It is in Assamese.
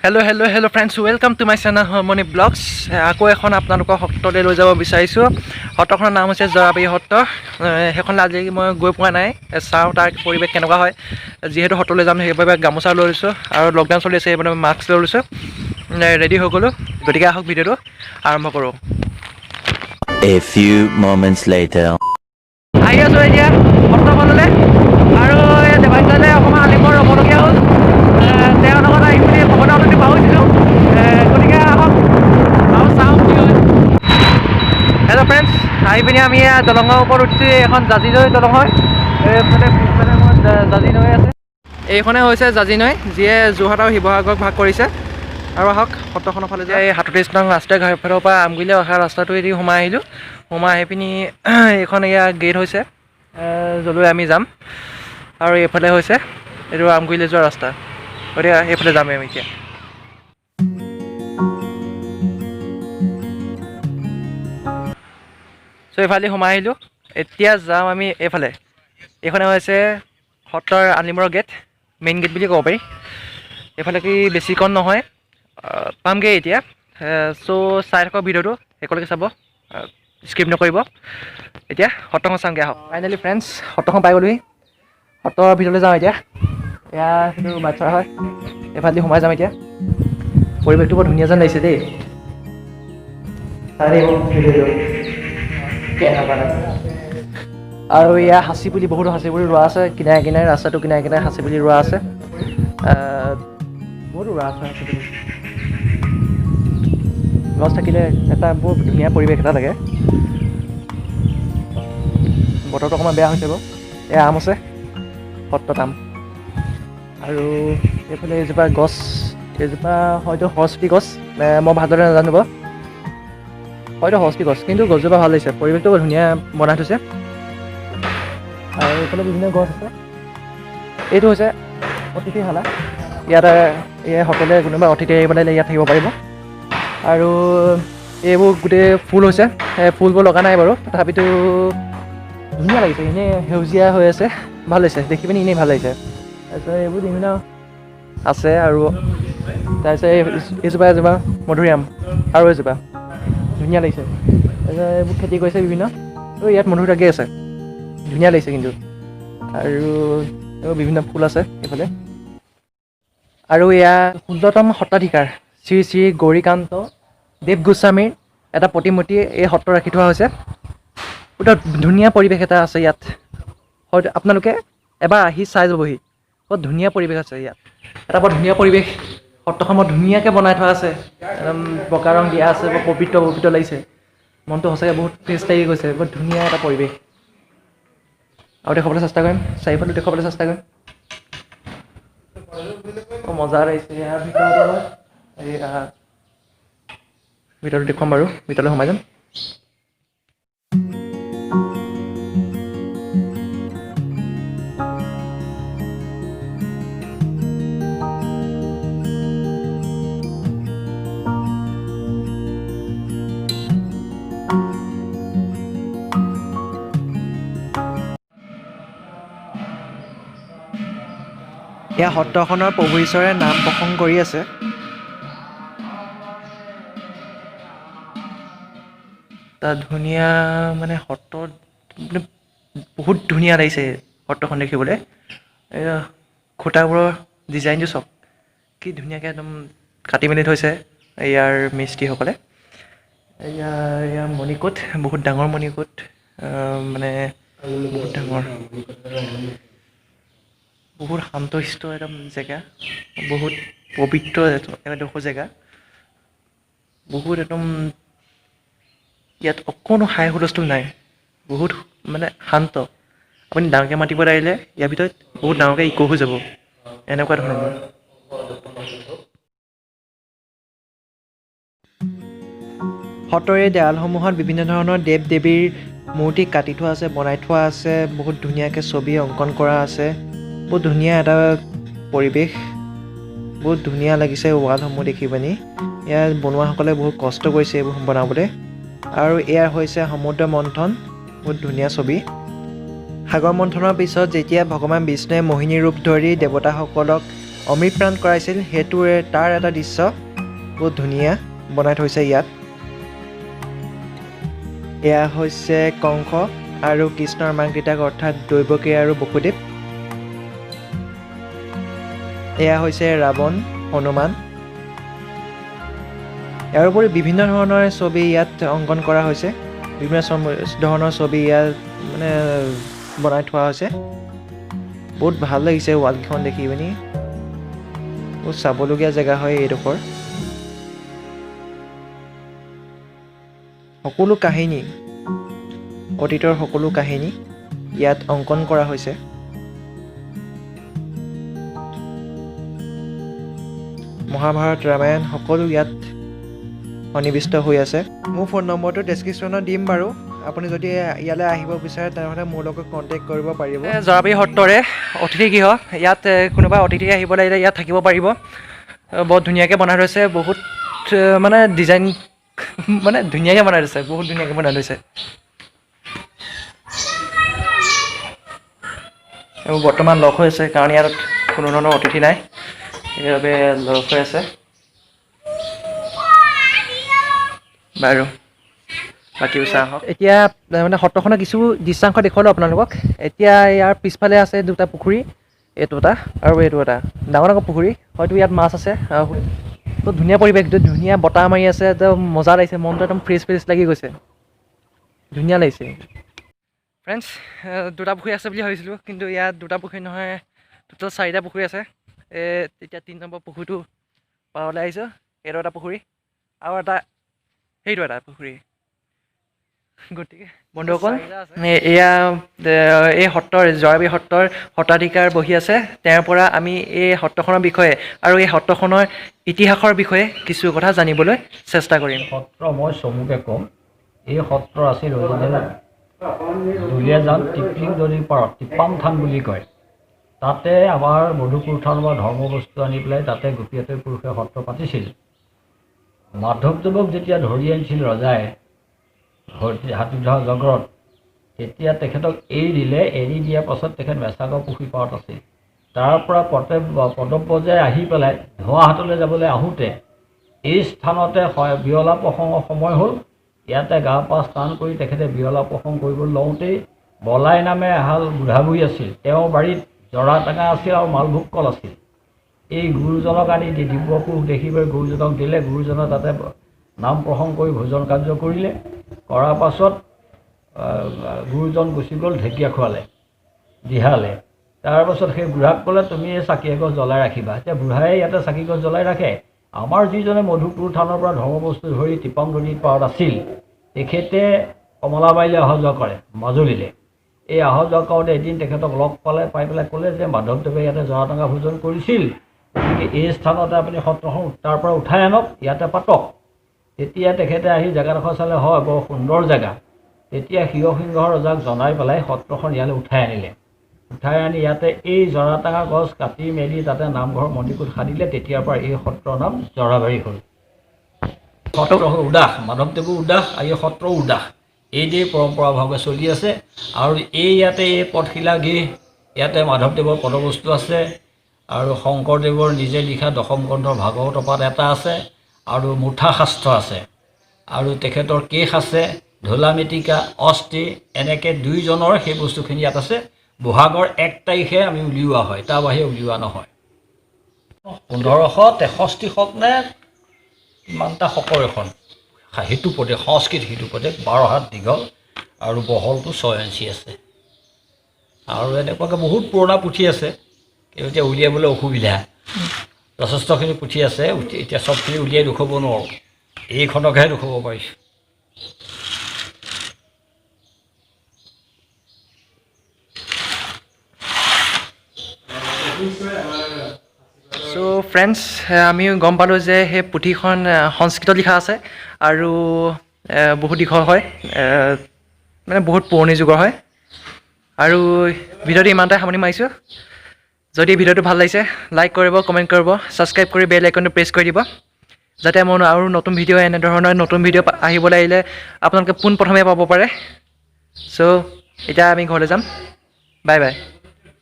Hello' friends, welcome to my channel harmony blogs. আকৌ এখন আপোনালোকৰ সত্ৰলৈ লৈ যাব বিচাৰিছোঁ। সত্ৰখনৰ নাম হৈছে জৰাবাৰী সত্ৰ। সেইখনলৈ আজি মই গৈ পোৱা নাই, চাওঁ তাৰ পৰিৱেশ কেনেকুৱা হয়। যিহেতু সত্ৰলৈ যাম সেইবাবে গামোচা লৈ লৈছোঁ আৰু লকডাউন চলি আছে, সেইবাবে মাস্ক লৈ লৈছোঁ। ৰেডি হৈ গ'লোঁ, গতিকে আহক ভিডিঅ'টো আৰম্ভ কৰোঁ। A few moments later. আহি আছোঁ এতিয়া সত্ৰখনলৈ, আৰু এই দেৱাইতালৈ অকণমান আলিমৰ ৰ'বলগীয়া হ'ল। তেওঁৰ লগত আহি পিনি ভকতৰ প্ৰতি পাহৰিছিলোঁ, গতিকে আহক আৰু চাওঁ কি হয়। হেল্ল' ফ্ৰেণ্ডছ, আহি পিনি আমি দলঙৰ ওপৰত উঠিছোঁ। এখন জাঁজি নৈ দলং হয়। এইফালে পিছফালে আমাৰ জাঁজি নৈ আছে। এইখনে হৈছে জাঁজি নৈ, যিয়ে যোৰহাট আৰু শিৱসাগৰক ভাগ কৰিছে। আৰু আহক সত্ৰখনৰ ফালে যায়। এই 37 নং ৰাষ্ট্ৰীয় ঘাইপথৰ পৰা আমগুৰিলৈ অহা ৰাস্তাটোৱেদি সোমাই আহিলোঁ। সোমাই আহি পিনি এইখন এয়া গেট হৈছে, য'লৈ আমি যাম। আৰু এইফালে হৈছে এইটো আমগুৰিলৈ যোৱা ৰাস্তা, গতিকে এইফালে যামেই আমি এতিয়া। চ' এইফালে সোমাই আহিলোঁ। এতিয়া যাম আমি এইফালে। এইখনে হৈছে সত্ৰৰ আলিমূৰৰ গেট, মেইন গেট বুলি ক'ব পাৰি। এইফালে কি বেছিকণ নহয়, পামগৈ এতিয়া। চ' চাই থাকক ভিডিঅ'টো, শেষলৈকে চাব, স্কিপ নকৰিব। এতিয়া সত্ৰখন চামগৈ আহক। ফাইনেলি ফ্ৰেণ্ডছ, সত্ৰখন পাই গ'লোহি। সত্ৰৰ ভিতৰলৈ যাওঁ এতিয়া। এয়া সেইটো বাটচৰা হয়, এইফালেদি সোমাই যাম এতিয়া। পৰিৱেশটো বৰ ধুনীয়া যেন লাগিছে দেই। আৰু এয়া সাঁচি পুলি, বহুতো সাঁচি পুলি ৰোৱা আছে কিনাৰে কিনাৰে, ৰাস্তাটো কিনাৰে কিনাৰে সাঁচি পুলি ৰোৱা আছে। বহুতো ৰোৱা আছে সাঁচি পুলি। গছ থাকিলে এটা বৰ ধুনীয়া পৰিৱেশ এটা লাগে। বতৰটো অকণমান বেয়া হৈছে বাৰু। এয়া আম আছে, সত্ৰত আম। আৰু এইফালে এজোপা গছ, এইজোপা হয়তো সৰস্বতী গছ, মই ভালদৰে নাজানো বাৰু। হয়তো সৰস্বতী গছ, কিন্তু গছজোপা ভাল লাগিছে, পৰিৱেশটো বৰ ধুনীয়া বনাই থৈছে। আৰু এইফালে বিভিন্ন গছ আছে। এইটো হৈছে অতিথিশালা। ইয়াতে এই হোটেলে কোনোবা অতিথি আহি পেলাই ইয়াত থাকিব পাৰিব। আৰু এইবোৰ গোটেই ফুল হৈছে, ফুলবোৰ লগা নাই বাৰু, তথাপিতো ধুনীয়া লাগিছে। এনেই সেউজীয়া হৈ আছে, ভাল লাগিছে দেখি পিনি, এনেই ভাল লাগিছে। তাৰপিছত এইবোৰ বিভিন্ন আছে। আৰু তাৰপিছত এইজোপা মধুৰিআম, আৰু এজোপা ধুনীয়া লাগিছে। তাৰপিছত এইবোৰ খেতি কৰিছে বিভিন্ন, আৰু ইয়াত মধুৰ লাগি আছে, ধুনীয়া লাগিছে কিন্তু। আৰু এইবোৰ বিভিন্ন ফুল আছে এইফালে। আৰু এয়া ১৬তম সত্ৰাধিকাৰ শ্ৰী শ্ৰী গৌৰীকান্ত দেৱ গোস্বামীৰ এটা প্ৰতিমূৰ্তি এই সত্ৰ ৰাখি থোৱা হৈছে। গোটেই ধুনীয়া পৰিৱেশ এটা আছে ইয়াত, হয়তো আপোনালোকে এবাৰ আহি চাই যাবহি। বৰ ধুনীয়া পৰিৱেশ আছে ইয়াত, এটা বৰ ধুনীয়া পৰিৱেশ। সত্ৰখন বৰ ধুনীয়াকৈ বনাই থোৱা আছে, একদম বগা ৰং দিয়া আছে, বৰ পবিত্ৰ পবিত্ৰ লাগিছে। মনটো সঁচাকৈ বহুত ফ্ৰেছ লাগি গৈছে, বৰ ধুনীয়া এটা পৰিৱেশ। আৰু দেখুৱাবলৈ চেষ্টা কৰিম, চাৰিওফালে দেখুৱাবলৈ চেষ্টা কৰিম। মজা লাগিছে। ইয়াৰ ভিতৰতো এয়া ভিতৰতো দেখুৱাম বাৰু, ভিতৰলৈ সোমাই যাম। এয়া সত্ৰখনৰ প্ৰভু ঈশ্বৰে নাম প্ৰসংগ কৰি আছে। তাত ধুনীয়া মানে সত্ৰত মানে বহুত ধুনীয়া লাগিছে সত্ৰখন দেখিবলৈ। এয়া খুঁটাবোৰৰ ডিজাইনটো চাওক, কি ধুনীয়াকৈ একদম কাটি মেলি থৈছে ইয়াৰ মিস্ত্ৰীসকলে। এয়া মণিকূট, বহুত ডাঙৰ মণিকূট, মানে বহুত ডাঙৰ, বহুত শান্তশিষ্ট একদম জেগা, বহুত পবিত্ৰ এডোখৰ জেগা, বহুত একদম ইয়াত অকণো হাই হুলস্থুল নাই, বহুত মানে শান্ত। আপুনি ডাঙৰকৈ মাতিব লাগিলে ইয়াৰ ভিতৰত বহুত ডাঙৰকৈ ইক' হৈ যাব, এনেকুৱা ধৰণৰ। সত্ৰৰ এই দেৱালসমূহত বিভিন্ন ধৰণৰ দেৱ দেৱীৰ মূৰ্তি কাটি থোৱা আছে, বনাই থোৱা আছে, বহুত ধুনীয়াকৈ ছবি অংকন কৰা আছে। বহুত ধুনীয়া এটা পৰিৱেশ, বহুত ধুনীয়া লাগিছে ৱালসমূহ দেখি পিনি। ইয়াত বনোৱাসকলে বহুত কষ্ট কৰিছে এইবোৰ বনাবলৈ। আৰু এয়া হৈছে সমুদ্ৰ মন্থন, বহুত ধুনীয়া ছবি। সাগৰ মন্থনৰ পিছত যেতিয়া ভগৱান বিষ্ণুৱে মোহিনী ৰূপ ধৰি দেৱতাসকলক অমৃতপ্ৰাণ কৰাইছিল সেইটোৰে তাৰ এটা দৃশ্য বহুত ধুনীয়া বনাই থৈছে ইয়াত। এয়া হৈছে কংস আৰু কৃষ্ণৰ মাক দেউতাক অৰ্থাৎ দৈৱকী আৰু বসুদেৱ। এয়া হৈছে ৰাৱণ, হনুমান। ইয়াৰ উপৰি বিভিন্ন ধৰণৰ ছবি ইয়াত অংকন কৰা হৈছে। বিভিন্ন ধৰণৰ ছবি ইয়াত মানে বনাই থোৱা হৈছে। বহুত ভাল লাগিছে ৱালকেইখন দেখি পিনি। বহুত চাবলগীয়া জেগা হয় এইডোখৰ। সকলো কাহিনী, অতীতৰ সকলো কাহিনী ইয়াত অংকন কৰা হৈছে। মহাভাৰত, ৰামায়ণ সকলো ইয়াত সন্নিৱিষ্ট হৈ আছে। মোৰ ফোন নম্বৰটো ডেছক্ৰিপশ্যনত দিম বাৰু। আপুনি যদি ইয়ালৈ আহিব বিচাৰে তেনেহ'লে মোৰ লগত কণ্টেক্ট কৰিব পাৰিব। জৰাবাৰী সত্ৰৰে অতিথি গৃহ। ইয়াত কোনোবা অতিথি আহিব লাগিলে ইয়াত থাকিব পাৰিব। বহুত ধুনীয়াকৈ বনাই থৈছে। বহুত মানে ডিজাইন মানে ধুনীয়াকৈ বনাই থৈছে। বহুত ধুনীয়াকৈ বনাই থৈছে। এইবোৰ বৰ্তমান লক হৈ আছে কাৰণ ইয়াত কোনো ধৰণৰ অতিথি নাই, সেইবাবে লক হৈ আছে। বাৰু বাকী চাহ হওক। এতিয়া মানে সত্ৰখনৰ কিছু দৃশ্যাংশ দেখুৱালোঁ আপোনালোকক। এতিয়া ইয়াৰ পিছফালে আছে দুটা পুখুৰী, এইটো এটা আৰু এইটো এটা ডাঙৰ ডাঙৰ পুখুৰী। হয়তো ইয়াত মাছ আছে। বহুত ধুনীয়া পৰিৱেশ, ধুনীয়া বতাহ মাৰি আছে, একদম মজা লাগিছে। মনটো একদম ফ্ৰেছ ফ্ৰেছ লাগি গৈছে, ধুনীয়া লাগিছে। ফ্ৰেণ্ডছ, দুটা পুখুৰী আছে বুলি ভাবিছিলোঁ, কিন্তু ইয়াত দুটা পুখুৰী নহয়, টোটেল 4টা পুখুৰী আছে। এতিয়া 3 নম্বৰ পুখুৰীটো পাৰলৈ আহিছোঁ। এইটো এটা পুখুৰী আৰু এটা সেইটো এটা পুখুৰী। গতিকে বন্ধুসকল, এয়া এই সত্ৰৰ জৰাবাৰী সত্ৰৰ সত্ৰাধিকাৰ বহি আছে। তেওঁৰ পৰা আমি এই সত্ৰখনৰ বিষয়ে আৰু এই সত্ৰখনৰ ইতিহাসৰ বিষয়ে কিছু কথা জানিবলৈ চেষ্টা কৰিম। সত্ৰ মই চমুকে ক'ম, এই সত্ৰ আছিল অৰিজিনেল দুলীয়াজান টিপলিং নদীৰ পাৰত টিপাম থান বুলি কয়। তাতে আমাৰ মধুপুৰ থানৰ পৰা ধৰ্মবস্তু আনি পেলাই তাতে গোপীনাথ পুৰুষে সত্ৰ পাতিছিল। মাধৱদেৱক যেতিয়া ধৰি আনিছিল ৰজাই হাতীধৰা জগৰত, তেতিয়া তেখেতক এৰি দিলে। এৰি দিয়াৰ পাছত তেখেত মেছাগৰ পুখুৰী পাৰত আছিল। তাৰ পৰা পদব্ৰজে আহি পেলাই ধোঁৱাহাটলৈ যাবলৈ আহোঁতে এই স্থানতে বিৰলা প্ৰসংগৰ সময় হ'ল। ইয়াতে গা পা স্নান কৰি তেখেতে বিৰলা প্ৰসংগ কৰিবলৈ লওঁতেই বলাই নামে এহাল বুঢ়া বুঢ়ী আছিল। তেওঁৰ বাৰীত জৰা টেঙা আছিল আৰু মালভোগ কল আছিল। এই গুৰুজনক আনি দিব্যপুৰুষ দেখি পাই গুৰুজনক দিলে। গুৰুজনে তাতে নাম প্ৰসংগ কৰি ভোজন কাৰ্য কৰিলে। কৰাৰ পাছত গুৰুজন গুচি গ'ল, ঢেকীয়া খোৱালে, দিহালে। তাৰপাছত সেই বুঢ়াক ক'লে, তুমি এই চাকি এগছ জ্বলাই ৰাখিবা। এতিয়া বুঢ়াই ইয়াতে চাকি গছ জ্বলাই ৰাখে। আমাৰ যিজনে মধুপুৰ থানৰ পৰা ধৰ্মবস্তু ধৰি টিপাম নদীৰ পাৰত আছিল, তেখেতে কমলাবাৰীলৈ অহা যোৱা কৰে, মাজুলীলৈ। এই অহা যোৱা কৰোঁতে এদিন তেখেতক লগ পালে, পাই পেলাই ক'লে যে মাধৱদেৱে ইয়াতে জৰা টেঙা ভোজন কৰিছিল, গতিকে এই স্থানতে আপুনি সত্ৰখন তাৰ পৰা উঠাই আনক, ইয়াতে পাতক। তেতিয়া তেখেতে আহি জেগাডোখৰ চালে, হয় বৰ সুন্দৰ জেগা। তেতিয়া শিৱসিংহ ৰজাক জনাই পেলাই সত্ৰখন ইয়ালৈ উঠাই আনিলে। উঠাই আনি ইয়াতে এই জৰা টেঙা গছ কাটি মেলি তাতে নামঘৰ মন্দিৰকোট সানিলে। তেতিয়াৰ পৰা এই সত্ৰৰ নাম জৰাবাৰী হ'ল। সত্ৰ উদাস, মাধৱদেৱো উদাস আৰু এই সত্ৰও উদাস। এইদৰে পৰম্পৰাভাৱে চলি আছে। আৰু ইয়াতে এই পথশিলাগৃহ, ইয়াতে মাধৱদেৱৰ পদবস্তু আছে আৰু শংকৰদেৱৰ নিজে লিখা দশম গ্ৰন্থৰ ভাগৱত পাঠ এটা আছে আৰু মুঠা শাস্ত্ৰ আছে আৰু তেখেতৰ কেশ আছে, ঢোলা মেটিকা, অস্থি, এনেকৈ 2জনৰ সেই বস্তুখিনি ইয়াত আছে। বহাগৰ 1 তাৰিখে আমি উলিওৱা হয়, তাৰ বাহিৰে উলিওৱা নহয়। 1563 শক নে ইমানটা শকৰ এখন সিটো প্ৰদেশ, সংস্কৃত সিটো প্ৰদেশ, 12 হাত দীঘল আৰু বহলটো 6 ইঞ্চি আছে। আৰু এনেকুৱাকৈ বহুত পুৰণা পুথি আছে, কিন্তু এতিয়া উলিয়াবলৈ অসুবিধা। যথেষ্টখিনি পুথি আছে, এতিয়া চবখিনি উলিয়াই দেখুৱাব নোৱাৰোঁ, এইখনকহে দেখুৱাব পাৰিছোঁ। চ' ফ্ৰেণ্ডছ, আমি গম পালোঁ যে সেই পুথিখন সংস্কৃতত লিখা আছে আৰু বহুত দীঘল হয়, মানে বহুত পুৰণি যুগৰ হয়। আৰু ভিডিঅ'টো ইমানতে সামৰণি মাৰিছোঁ। যদি ভিডিঅ'টো ভাল লাগিছে লাইক কৰিব, কমেণ্ট কৰিব, ছাবস্ক্ৰাইব কৰি বেল আইকনটো প্ৰেছ কৰি দিব, যাতে মই আৰু নতুন ভিডিঅ' এনেধৰণৰ নতুন ভিডিঅ' আহিবলৈ আহিলে আপোনালোকে পোনপ্ৰথমে পাব পাৰে। চ' এতিয়া আমি ঘৰলৈ যাম। Bye bye.